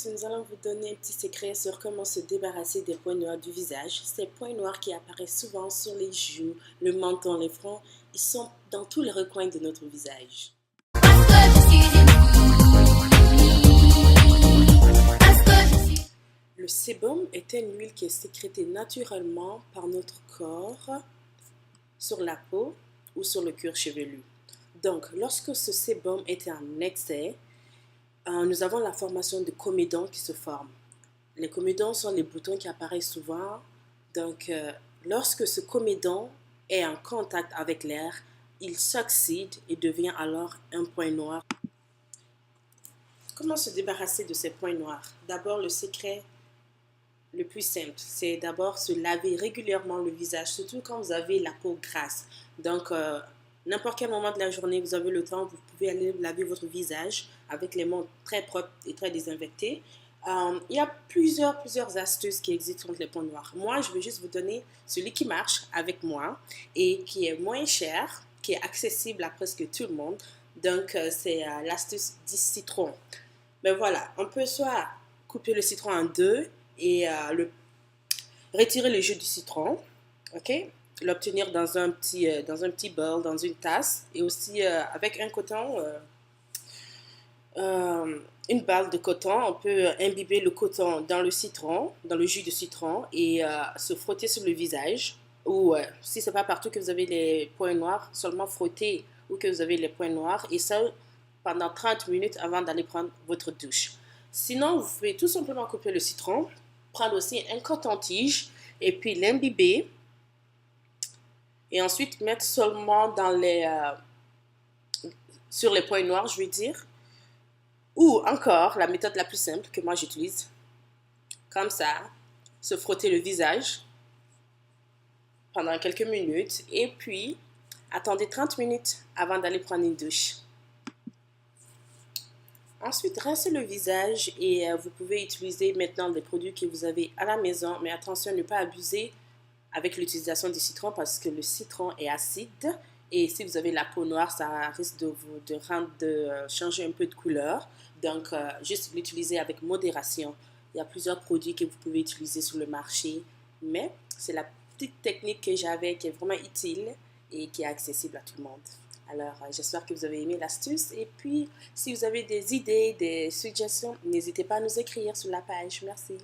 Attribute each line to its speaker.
Speaker 1: Aujourd'hui, nous allons vous donner un petit secret sur comment se débarrasser des points noirs du visage. Ces points noirs qui apparaissent souvent sur les joues, le menton, les fronts, ils sont dans tous les recoins de notre visage. Le sébum est une huile qui est sécrétée naturellement par notre corps sur la peau ou sur le cuir chevelu. Donc, lorsque ce sébum est en excès, nous avons la formation de comédons qui se forment. Les comédons sont les boutons qui apparaissent souvent. Donc, lorsque ce comédon est en contact avec l'air, il s'oxyde et devient alors un point noir. Comment se débarrasser de ces points noirs? D'abord, le secret le plus simple, c'est d'abord se laver régulièrement le visage, surtout quand vous avez la peau grasse. Donc, n'importe quel moment de la journée, vous avez le temps, vous pouvez aller laver votre visage avec les mains très propres et très désinfectées. Il y a plusieurs astuces qui existent contre les points noirs. Moi, je vais juste vous donner celui qui marche avec moi et qui est moins cher, qui est accessible à presque tout le monde. Donc, c'est l'astuce du citron. Ben voilà, on peut soit couper le citron en deux et retirer le jus du citron, ok? L'obtenir dans un petit bol, dans une tasse, et aussi avec un coton, une balle de coton, on peut imbiber le coton dans le citron, dans le jus de citron, et se frotter sur le visage. Ou si c'est pas partout que vous avez les points noirs, seulement frotter où que vous avez les points noirs, et ça pendant 30 minutes avant d'aller prendre votre douche. Sinon, vous pouvez tout simplement couper le citron, prendre aussi un coton-tige et puis l'imbiber et ensuite mettre seulement sur les points noirs, je veux dire. Ou encore, la méthode la plus simple que moi j'utilise, comme ça, se frotter le visage pendant quelques minutes et puis attendez 30 minutes avant d'aller prendre une douche. Ensuite, rincez le visage et vous pouvez utiliser maintenant des produits que vous avez à la maison, mais attention à ne pas abuser avec l'utilisation du citron parce que le citron est acide et si vous avez la peau noire, ça risque de changer un peu de couleur. Donc, juste l'utiliser avec modération. Il y a plusieurs produits que vous pouvez utiliser sur le marché, mais c'est la petite technique que j'avais qui est vraiment utile et qui est accessible à tout le monde. Alors, j'espère que vous avez aimé l'astuce. Et puis, si vous avez des idées, des suggestions, n'hésitez pas à nous écrire sur la page. Merci.